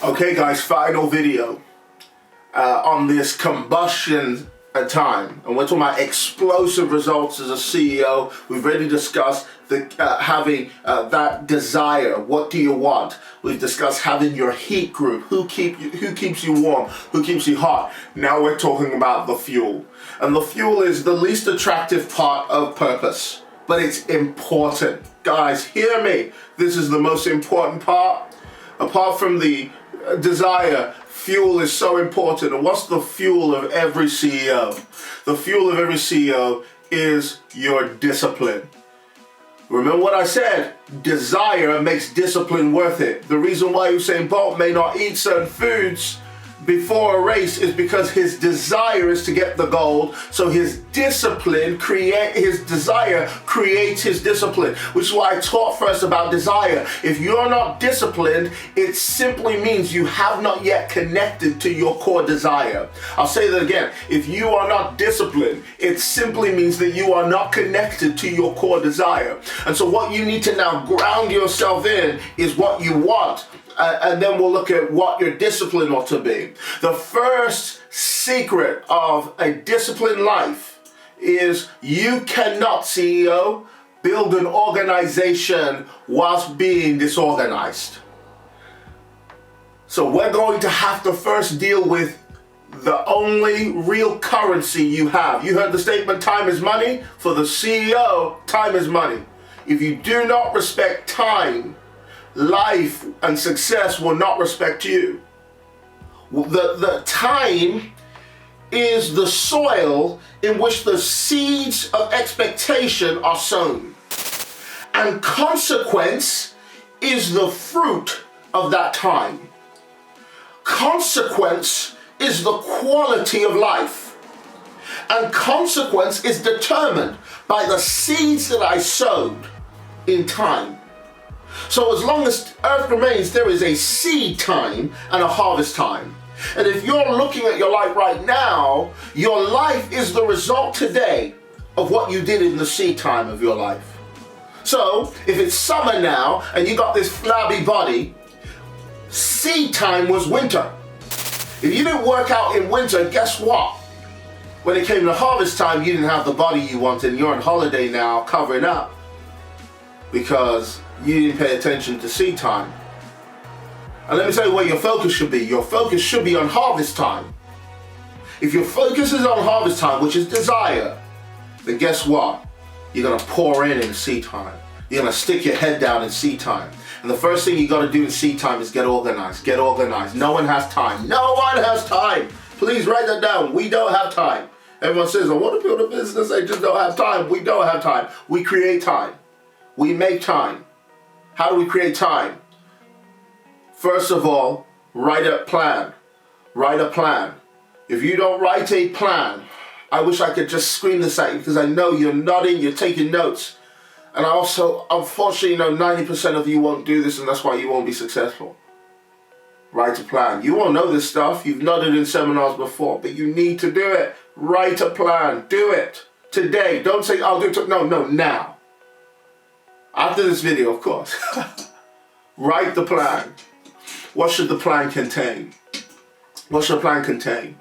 Okay guys, final video on this combustion time, and we're talking about explosive results as a CEO. We've already discussed the having that desire. What do you want? We've discussed having your heat group. Who keeps you warm? Who keeps you hot? Now we're talking about the fuel, and the fuel is the least attractive part of purpose, but it's important. Guys, hear me. This is the most important part. Apart from the desire, fuel is so important. And what's the fuel of every CEO? The fuel of every CEO is your discipline. Remember what I said? Desire makes discipline worth it. The reason why Usain Bolt may not eat certain foods before a race is because his desire is to get the gold. So his desire creates his discipline, which is why I taught first about desire. If you're not disciplined, it simply means you have not yet connected to your core desire. I'll say that again. If you are not disciplined, it simply means that you are not connected to your core desire. And so what you need to now ground yourself in is what you want. And then we'll look at what your discipline ought to be. The first secret of a disciplined life is you cannot, CEO, build an organization whilst being disorganized. So we're going to have to first deal with the only real currency you have. You heard the statement, time is money. For the CEO, time is money. If you do not respect time, life and success will not respect you. The time is the soil in which the seeds of expectation are sown. And consequence is the fruit of that time. Consequence is the quality of life. And consequence is determined by the seeds that I sowed in time. So as long as earth remains, there is a seed time and a harvest time. And if you're looking at your life right now, your life is the result today of what you did in the seed time of your life. So if it's summer now and you got this flabby body, seed time was winter. If you didn't work out in winter, guess what? When it came to harvest time, you didn't have the body you wanted, and you're on holiday now covering up because you didn't pay attention to seed time. And let me tell you what your focus should be. Your focus should be on harvest time. If your focus is on harvest time, which is desire, then guess what? You're going to pour in seed time. You're going to stick your head down in seed time. And the first thing you got to do in seed time is get organized. Get organized. No one has time. No one has time. Please write that down. We don't have time. Everyone says, I want to build a business. I just don't have time. We don't have time. We create time. We make time. How do we create time? First of all, write a plan. Write a plan. If you don't write a plan, I wish I could just scream this at you because I know you're nodding, you're taking notes. And I also, unfortunately, know 90% of you won't do this, and that's why you won't be successful. Write a plan. You won't know this stuff. You've nodded in seminars before, but you need to do it. Write a plan. Do it today. Don't say, I'll do it. No, now. After this video, of course. Write the plan. What should the plan contain? What should the plan contain?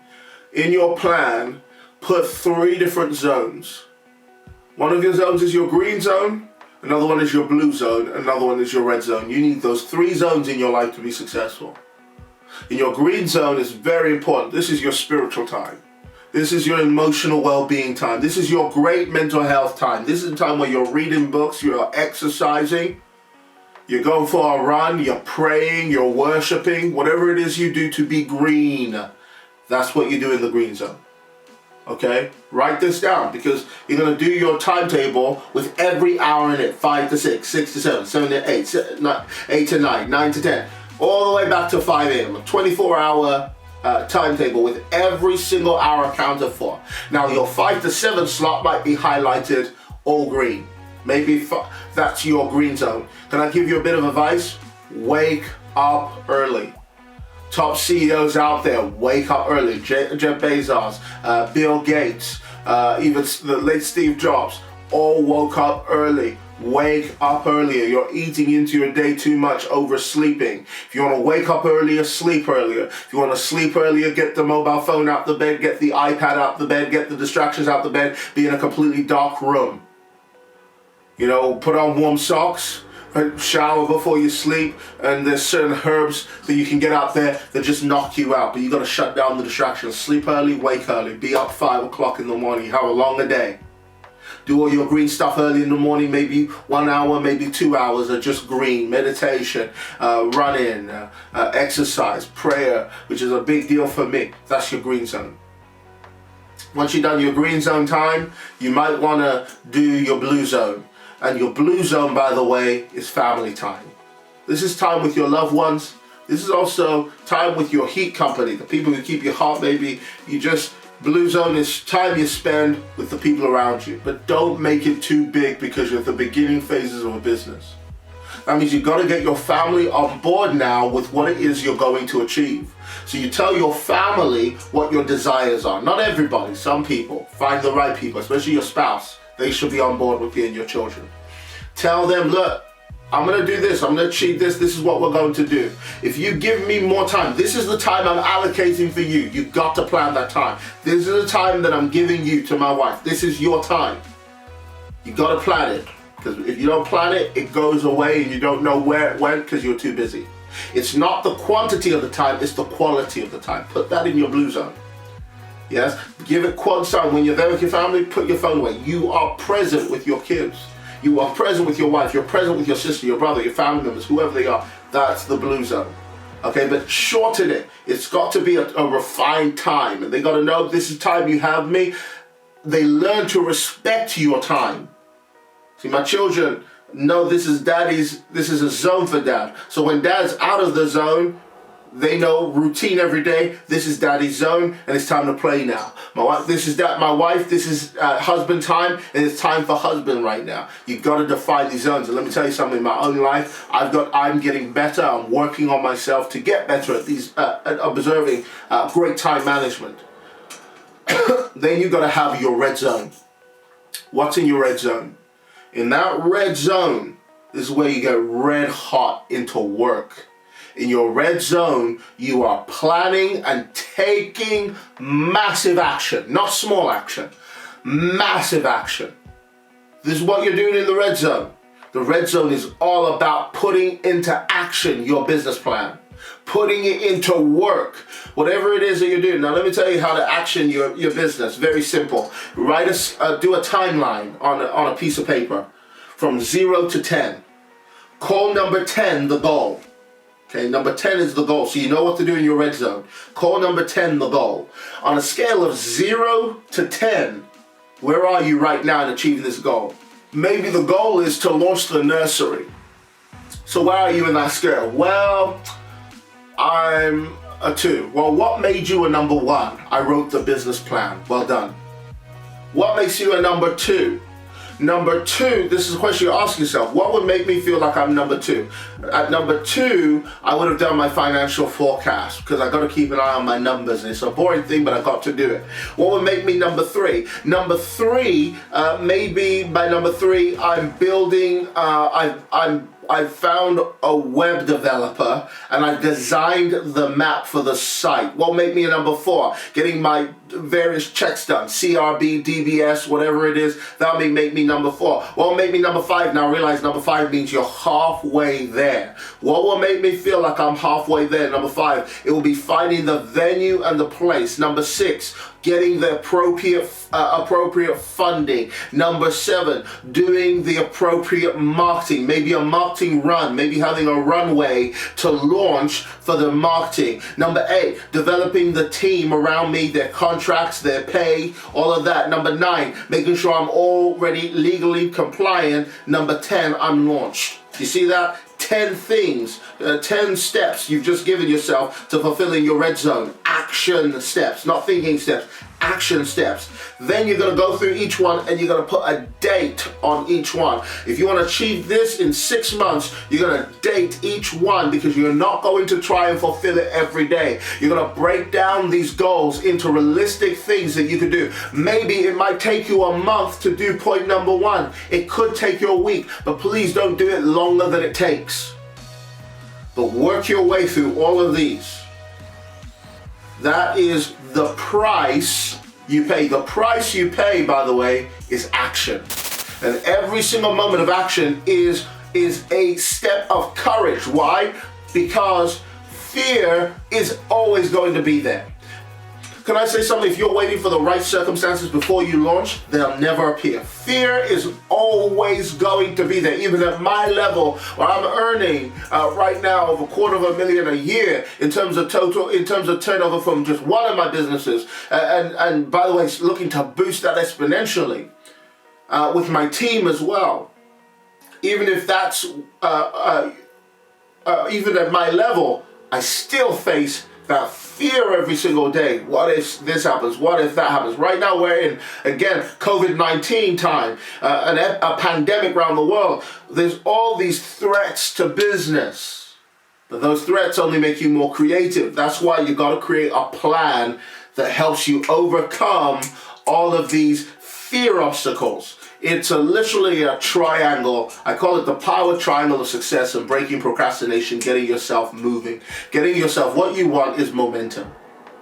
In your plan, put 3 different zones. One of your zones is your green zone, another one is your blue zone, another one is your red zone. You need those 3 zones in your life to be successful. In your green zone is very important. This is your spiritual time. This is your emotional well-being time. This is your great mental health time. This is the time where you're reading books, you're exercising, you're going for a run, you're praying, you're worshiping, whatever it is you do to be green. That's what you do in the green zone. Okay? Write this down because you're going to do your timetable with every hour in it. 5 to 6, 6 to 7, 7 to 8, 8 to 9, 9 to 10. All the way back to 5 a.m. A 24-hour timetable with every single hour accounted for. Now your 5 to 7 slot might be highlighted all green. Maybe that's your green zone. Can I give you a bit of advice? Wake up early. Top CEOs out there, wake up early. Jeff Bezos, Bill Gates, even the late Steve Jobs, all woke up early. Wake up earlier. You're eating into your day too much, oversleeping. If you want to wake up earlier, sleep earlier. If you want to sleep earlier, get the mobile phone out the bed, get the iPad out the bed, get the distractions out the bed, be in a completely dark room. You know, put on warm socks, shower before you sleep, and there's certain herbs that you can get out there that just knock you out, but you got to shut down the distractions. Sleep early, wake early, be up 5 o'clock in the morning, have a longer day. Do all your green stuff early in the morning, maybe 1 hour, maybe 2 hours of just green, meditation, running, exercise, prayer, which is a big deal for me. That's your green zone. Once you've done your green zone time, you might want to do your blue zone. And your blue zone, by the way, is family time. This is time with your loved ones. This is also time with your heat company, the people who keep your heart, maybe. Blue zone is time you spend with the people around you. But don't make it too big because you're at the beginning phases of a business. That means you've got to get your family on board now with what it is you're going to achieve. So you tell your family what your desires are. Not everybody, some people. Find the right people, especially your spouse. They should be on board with you and your children. Tell them, look, I'm going to do this. I'm going to achieve this. This is what we're going to do. If you give me more time, this is the time I'm allocating for you. You've got to plan that time. This is the time that I'm giving you to my wife. This is your time. You've got to plan it. Because if you don't plan it, it goes away and you don't know where it went because you're too busy. It's not the quantity of the time, it's the quality of the time. Put that in your blue zone. Yes? Give it quality time. When you're there with your family, put your phone away. You are present with your kids. You are present with your wife. You're present with your sister, your brother, your family members, whoever they are. That's the blue zone. Okay, but shorten it. It's got to be a refined time. And they got to know this is time you have me. They learn to respect your time. See, my children know this is a zone for dad. So when dad's out of the zone, they know routine every day. This is daddy's zone, and it's time to play now. My wife, this is husband time, and it's time for husband right now. You've got to define these zones. And let me tell you something. In my own life, I'm getting better. I'm working on myself to get better at these at observing great time management. Then you've got to have your red zone. What's in your red zone? In that red zone, this is where you get red hot into work. In your red zone, you are planning and taking massive action, not small action, massive action. This is what you're doing in the red zone. The red zone is all about putting into action your business plan, putting it into work, whatever it is that you're doing. Now, let me tell you how to action your business. Very simple. Do a timeline on a piece of paper from 0 to 10. Call number 10 the goal. Okay, number 10 is the goal, so you know what to do in your red zone. Call number 10 the goal. On a scale of 0 to 10, where are you right now in achieving this goal? Maybe the goal is to launch the nursery. So where are you in that scale? Well, I'm a 2. Well, what made you a number 1? I wrote the business plan. Well done. What makes you a number 2? Number 2, this is a question you ask yourself. What would make me feel like I'm number 2? At number 2, I would have done my financial forecast because I got to keep an eye on my numbers. And it's a boring thing, but I got to do it. What would make me number 3? Number 3, maybe by number 3, I'm building. I found a web developer and I designed the map for the site. What will make me a number 4? Getting my various checks done, CRB, DBS, whatever it is, that may make me number 4. What will make me number 5? Now realize number 5 means you're halfway there. What will make me feel like I'm halfway there? Number 5, it will be finding the venue and the place. Number 6, getting the appropriate funding. Number 7, doing the appropriate marketing. Maybe a marketing run, maybe having a runway to launch for the marketing. Number 8, developing the team around me, their contracts, their pay, all of that. Number 9, making sure I'm already legally compliant. Number 10, I'm launched. You see that? 10 things, 10 steps you've just given yourself to fulfilling your red zone. action steps, not thinking steps, action steps. Then you're going to go through each one and you're going to put a date on each one. If you want to achieve this in 6 months, you're going to date each one, because you're not going to try and fulfill it every day. You're going to break down these goals into realistic things that you can do. Maybe it might take you a month to do point number 1. It could take you a week, but please don't do it longer than it takes. But work your way through all of these. That is the price you pay. The price you pay, by the way, is action. And every single moment of action is a step of courage. Why? Because fear is always going to be there. Can I say something? If you're waiting for the right circumstances before you launch, they'll never appear. Fear is always going to be there. Even at my level, where I'm earning right now over $250,000 a year in terms of turnover from just one of my businesses, and by the way, looking to boost that exponentially with my team as well. Even if that's even at my level, I still face that fear every single day. What if this happens? What if that happens? Right now we're in, again, COVID-19 time, a pandemic around the world. There's all these threats to business. But those threats only make you more creative. That's why you got to create a plan that helps you overcome all of these fear obstacles. It's literally a triangle. I call it the power triangle of success and breaking procrastination, getting yourself moving. Getting yourself, what you want is momentum.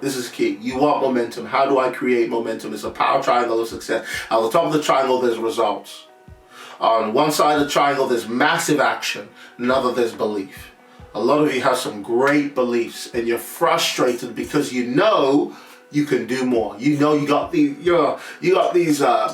This is key. You want momentum. How do I create momentum? It's a power triangle of success. At the top of the triangle, there's results. On one side of the triangle, there's massive action. Another, there's belief. A lot of you have some great beliefs and you're frustrated because you know you can do more. You know you got these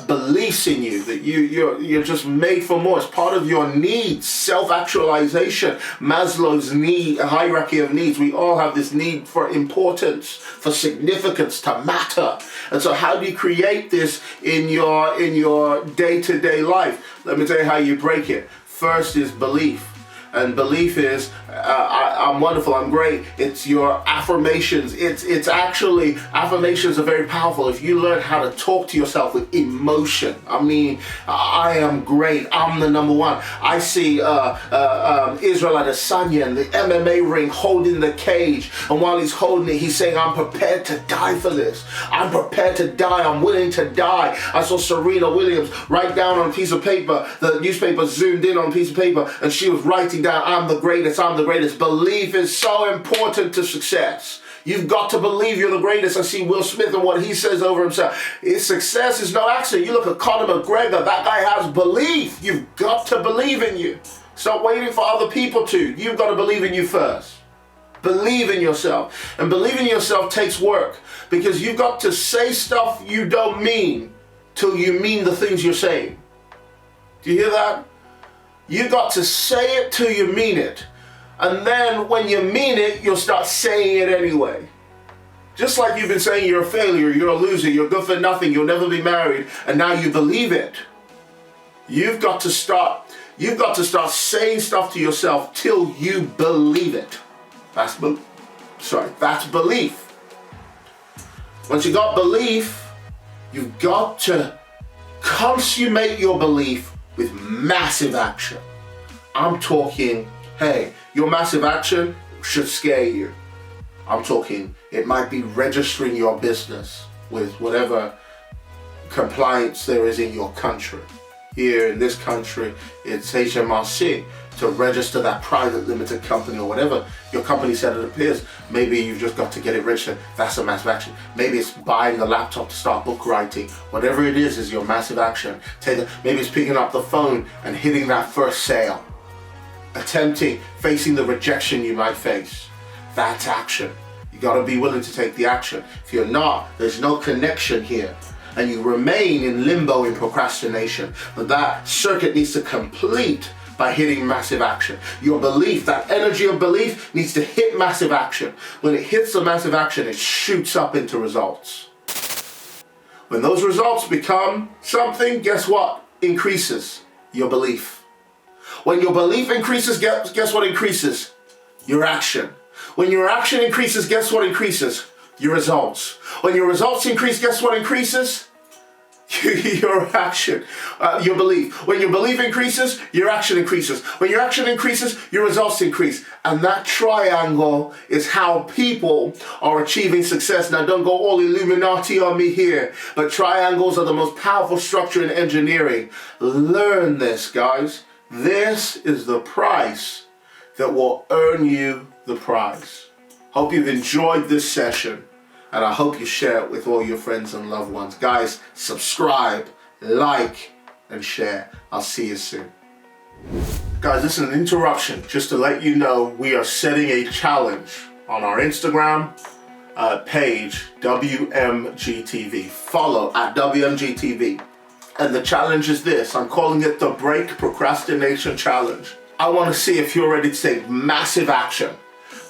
beliefs in you that you're just made for more. It's part of your needs, self-actualization, Maslow's hierarchy of needs. We all have this need for importance, for significance, to matter. And so how do you create this in your day-to-day life? Let me tell you how you break it. First is belief. And belief is, I'm wonderful, I'm great. It's your affirmations. It's actually, affirmations are very powerful. If you learn how to talk to yourself with emotion, I mean, I am great, I'm the number one. I see Israel Adesanya in the MMA ring holding the cage. And while he's holding it, he's saying, I'm prepared to die for this. I'm prepared to die, I'm willing to die. I saw Serena Williams write down on a piece of paper, the newspaper zoomed in on a piece of paper, and she was writing down, I'm the greatest, I'm the greatest. Belief is so important to success. You've got to believe you're the greatest. I see Will Smith and what he says over himself. His success is no accident. You look at Conor McGregor, that guy has belief. You've got to believe in you. Stop waiting for other people to. You've got to believe in you first. Believe in yourself. And believing in yourself takes work, because you've got to say stuff you don't mean till you mean the things you're saying. Do you hear that? You got to say it till you mean it. And then when you mean it, you'll start saying it anyway. Just like you've been saying you're a failure, you're a loser, you're good for nothing, you'll never be married, and now you believe it. You've got to start saying stuff to yourself till you believe it. That's belief. Once you got belief, you've got to consummate your belief with massive action. I'm talking, hey, your massive action should scare you. I'm talking, it might be registering your business with whatever compliance there is in your country. Here in this country, it's HMRC to register that private limited company or whatever your company said it appears. Maybe you've just got to get it registered. That's a massive action. Maybe it's buying a laptop to start book writing. Whatever it is your massive action. Maybe it's picking up the phone and hitting that first sale. Facing the rejection you might face. That's action. You got to be willing to take the action. If you're not, there's no connection here. And you remain in limbo in procrastination. But that circuit needs to complete by hitting massive action. Your belief, that energy of belief, needs to hit massive action. When it hits the massive action, it shoots up into results. When those results become something, guess what? Increases your belief. When your belief increases, guess what increases? Your action. When your action increases, guess what increases? Your results. When your results increase, guess what increases? Your action, your belief. When your belief increases, your action increases. When your action increases, your results increase. And that triangle is how people are achieving success. Now, don't go all Illuminati on me here, but triangles are the most powerful structure in engineering. Learn this, guys. This is the price that will earn you the prize. Hope you've enjoyed this session. And I hope you share it with all your friends and loved ones. Guys, subscribe, like, and share. I'll see you soon. Guys, this is an interruption just to let you know we are setting a challenge on our Instagram page, WMGTV. Follow at WMGTV. And the challenge is this. I'm calling it the Break Procrastination Challenge. I want to see if you're ready to take massive action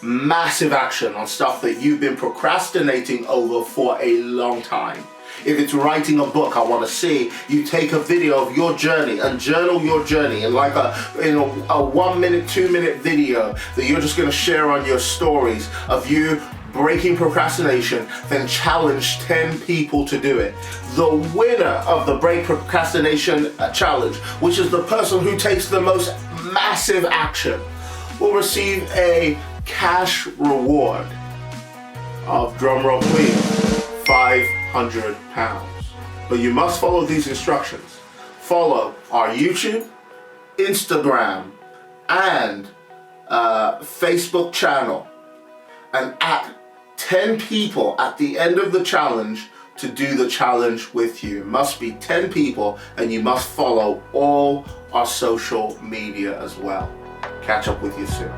on stuff that you've been procrastinating over for a long time. If it's writing a book, I want to see you take a video of your journey and journal your journey in like a 1 minute, 2 minute video that you're just going to share on your stories of you breaking procrastination, then challenge 10 people to do it. The winner of the Break Procrastination Challenge, which is the person who takes the most massive action, will receive a cash reward of, drumroll please, £500. But you must follow these instructions. Follow our YouTube, Instagram, and Facebook channel, and at 10 people at the end of the challenge to do the challenge with you. It must be 10 people, and you must follow all our social media as well. Catch up with you soon.